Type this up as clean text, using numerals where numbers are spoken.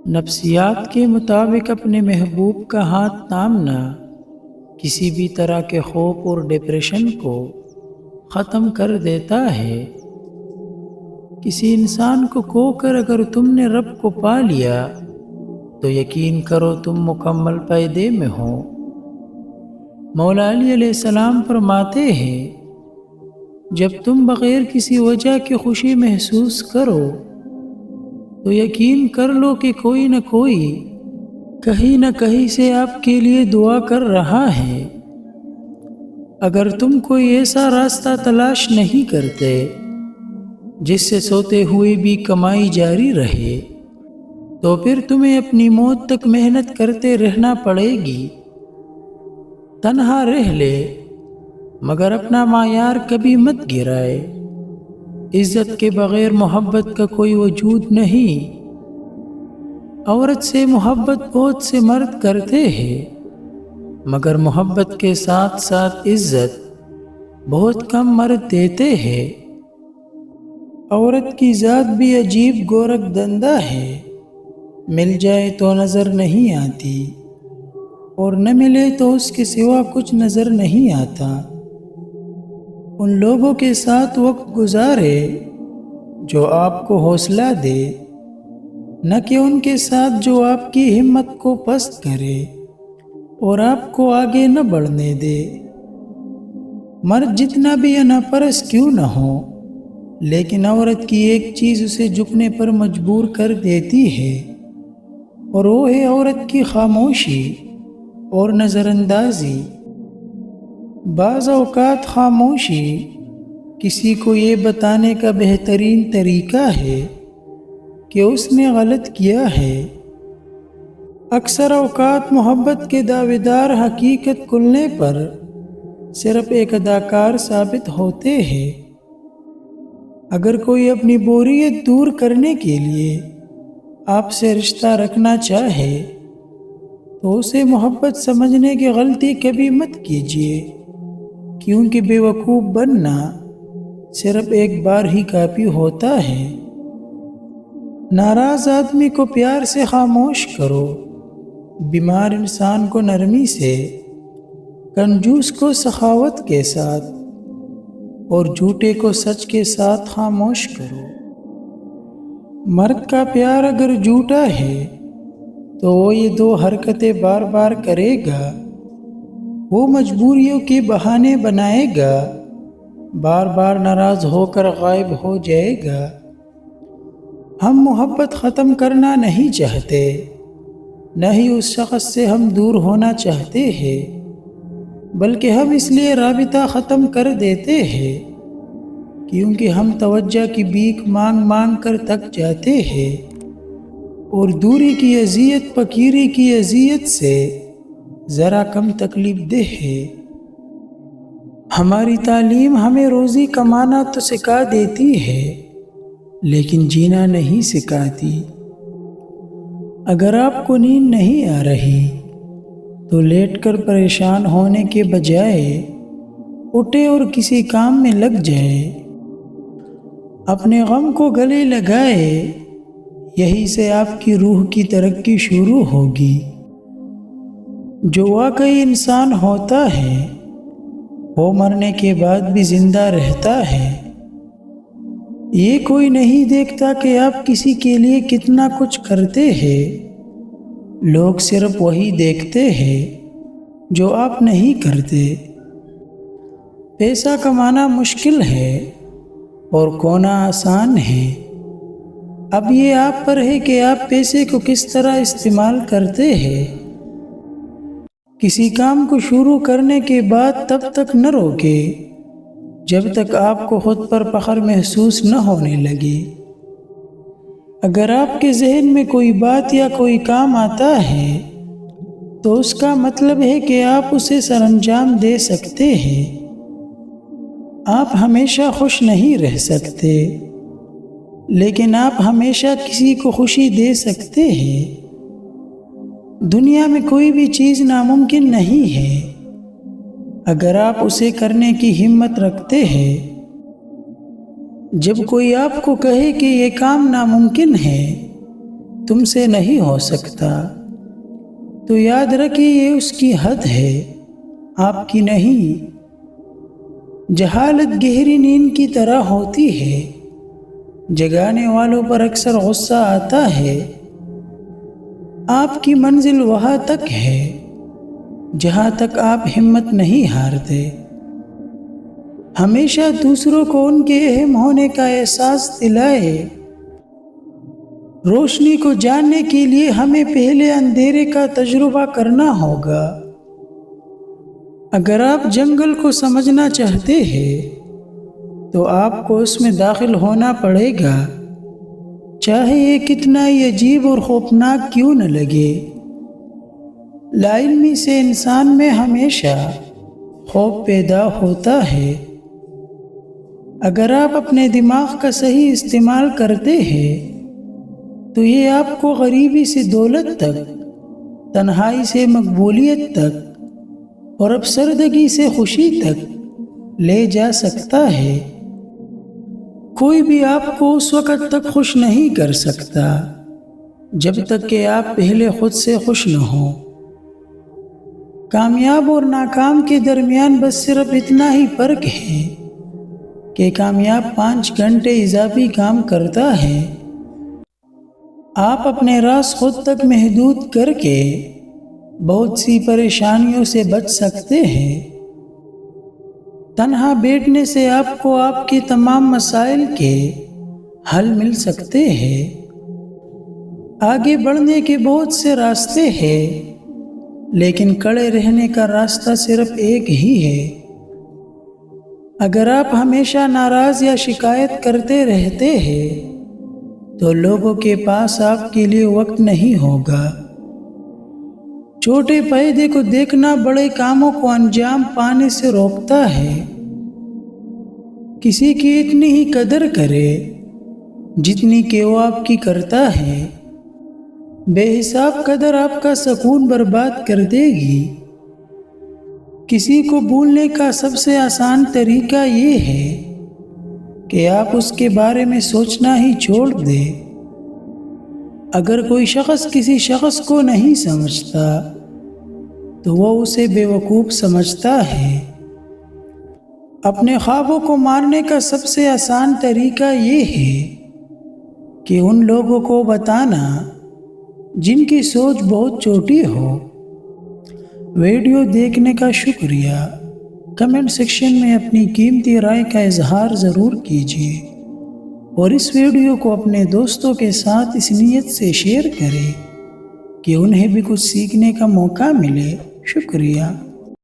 نفسیات کے مطابق اپنے محبوب کا ہاتھ تھامنا کسی بھی طرح کے خوف اور ڈپریشن کو ختم کر دیتا ہے۔ کسی انسان کو کھو کر اگر تم نے رب کو پا لیا تو یقین کرو تم مکمل فائدے میں ہو۔ مولا علی علیہ السلام فرماتے ہیں، جب تم بغیر کسی وجہ کی خوشی محسوس کرو تو یقین کر لو کہ کوئی نہ کوئی کہیں نہ کہیں سے آپ کے لیے دعا کر رہا ہے۔ اگر تم کوئی ایسا راستہ تلاش نہیں کرتے جس سے سوتے ہوئے بھی کمائی جاری رہے تو پھر تمہیں اپنی موت تک محنت کرتے رہنا پڑے گی۔ تنہا رہ لے مگر اپنا معیار کبھی مت گرائے۔ عزت کے بغیر محبت کا کوئی وجود نہیں۔ عورت سے محبت بہت سے مرد کرتے ہیں مگر محبت کے ساتھ ساتھ عزت بہت کم مرد دیتے ہیں۔ عورت کی ذات بھی عجیب گورکھ دندہ ہے، مل جائے تو نظر نہیں آتی اور نہ ملے تو اس کے سوا کچھ نظر نہیں آتا۔ ان لوگوں کے ساتھ وقت گزارے جو آپ کو حوصلہ دے، نہ کہ ان کے ساتھ جو آپ کی ہمت کو پست کرے اور آپ کو آگے نہ بڑھنے دے۔ مرد جتنا بھی انا پرست کیوں نہ ہو لیکن عورت کی ایک چیز اسے جھکنے پر مجبور کر دیتی ہے اور وہ ہے عورت کی خاموشی اور نظر اندازی۔ بعض اوقات خاموشی کسی کو یہ بتانے کا بہترین طریقہ ہے کہ اس نے غلط کیا ہے۔ اکثر اوقات محبت کے دعوے دار حقیقت کھلنے پر صرف ایک اداکار ثابت ہوتے ہیں۔ اگر کوئی اپنی بوریت دور کرنے کے لیے آپ سے رشتہ رکھنا چاہے تو اسے محبت سمجھنے کی غلطی کبھی مت کیجیے، کیونکہ بے وقوف بننا صرف ایک بار ہی کافی ہوتا ہے۔ ناراض آدمی کو پیار سے خاموش کرو، بیمار انسان کو نرمی سے، کنجوس کو سخاوت کے ساتھ اور جھوٹے کو سچ کے ساتھ خاموش کرو۔ مرد کا پیار اگر جھوٹا ہے تو وہ یہ دو حرکتیں بار بار کرے گا۔ وہ مجبوریوں کے بہانے بنائے گا، بار بار ناراض ہو کر غائب ہو جائے گا۔ ہم محبت ختم کرنا نہیں چاہتے، نہ ہی اس شخص سے ہم دور ہونا چاہتے ہیں، بلکہ ہم اس لیے رابطہ ختم کر دیتے ہیں کیونکہ ہم توجہ کی بھیک مانگ مانگ کر تک جاتے ہیں اور دوری کی اذیت فقیری کی اذیت سے ذرا کم تکلیف دہ ہے۔ ہماری تعلیم ہمیں روزی کمانا تو سکھا دیتی ہے لیکن جینا نہیں سکھاتی۔ اگر آپ کو نیند نہیں آ رہی تو لیٹ کر پریشان ہونے کے بجائے اٹھے اور کسی کام میں لگ جائے۔ اپنے غم کو گلے لگائے، یہی سے آپ کی روح کی ترقی شروع ہوگی۔ جو واقعی انسان ہوتا ہے وہ مرنے کے بعد بھی زندہ رہتا ہے۔ یہ کوئی نہیں دیکھتا کہ آپ کسی کے لیے کتنا کچھ کرتے ہیں، لوگ صرف وہی دیکھتے ہیں جو آپ نہیں کرتے۔ پیسہ کمانا مشکل ہے اور کھونا آسان ہے۔ اب یہ آپ پر ہے کہ آپ پیسے کو کس طرح استعمال کرتے ہیں۔ کسی کام کو شروع کرنے کے بعد تب تک نہ روکے جب تک آپ کو خود پر فخر محسوس نہ ہونے لگے۔ اگر آپ کے ذہن میں کوئی بات یا کوئی کام آتا ہے تو اس کا مطلب ہے کہ آپ اسے سر انجام دے سکتے ہیں۔ آپ ہمیشہ خوش نہیں رہ سکتے لیکن آپ ہمیشہ کسی کو خوشی دے سکتے ہیں۔ دنیا میں کوئی بھی چیز ناممکن نہیں ہے اگر آپ اسے کرنے کی ہمت رکھتے ہیں۔ جب کوئی آپ کو کہے کہ یہ کام ناممکن ہے تم سے نہیں ہو سکتا، تو یاد رکھیے یہ اس کی حد ہے، آپ کی نہیں۔ جہالت گہری نیند کی طرح ہوتی ہے، جگانے والوں پر اکثر غصہ آتا ہے۔ آپ کی منزل وہاں تک ہے جہاں تک آپ ہمت نہیں ہارتے۔ ہمیشہ دوسروں کو ان کے اہم ہونے کا احساس دلائے۔ روشنی کو جاننے کے لیے ہمیں پہلے اندھیرے کا تجربہ کرنا ہوگا۔ اگر آپ جنگل کو سمجھنا چاہتے ہیں تو آپ کو اس میں داخل ہونا پڑے گا، چاہے یہ کتنا ہی عجیب اور خوفناک کیوں نہ لگے۔ لا علمی سے انسان میں ہمیشہ خوف پیدا ہوتا ہے۔ اگر آپ اپنے دماغ کا صحیح استعمال کرتے ہیں تو یہ آپ کو غریبی سے دولت تک، تنہائی سے مقبولیت تک اور افسردگی سے خوشی تک لے جا سکتا ہے۔ کوئی بھی آپ کو اس وقت تک خوش نہیں کر سکتا جب تک کہ آپ پہلے خود سے خوش نہ ہوں۔ کامیاب اور ناکام کے درمیان بس صرف اتنا ہی فرق ہے کہ کامیاب 5 گھنٹے اضافی کام کرتا ہے۔ آپ اپنے راز خود تک محدود کر کے بہت سی پریشانیوں سے بچ سکتے ہیں۔ تنہا بیٹھنے سے آپ کو آپ کے تمام مسائل کے حل مل سکتے ہیں۔ آگے بڑھنے کے بہت سے راستے ہیں، لیکن کھڑے رہنے کا راستہ صرف ایک ہی ہے۔ اگر آپ ہمیشہ ناراض یا شکایت کرتے رہتے ہیں تو لوگوں کے پاس آپ کے لیے وقت نہیں ہوگا۔ چھوٹے فائدے کو دیکھنا بڑے کاموں کو انجام پانے سے روکتا ہے۔ کسی کی اتنی ہی قدر کرے جتنی کہ وہ آپ کی کرتا ہے۔ بے حساب قدر آپ کا سکون برباد کر دے گی۔ کسی کو بھولنے کا سب سے آسان طریقہ یہ ہے کہ آپ اس کے بارے میں سوچنا ہی چھوڑ دیں۔ اگر کوئی شخص کسی شخص کو نہیں سمجھتا تو وہ اسے بیوقوف سمجھتا ہے۔ اپنے خوابوں کو مارنے کا سب سے آسان طریقہ یہ ہے کہ ان لوگوں کو بتانا جن کی سوچ بہت چھوٹی ہو۔ ویڈیو دیکھنے کا شکریہ۔ کمنٹ سیکشن میں اپنی قیمتی رائے کا اظہار ضرور کیجیے اور اس ویڈیو کو اپنے دوستوں کے ساتھ اس نیت سے شیئر کریں کہ انہیں بھی کچھ سیکھنے کا موقع ملے۔ شکریہ۔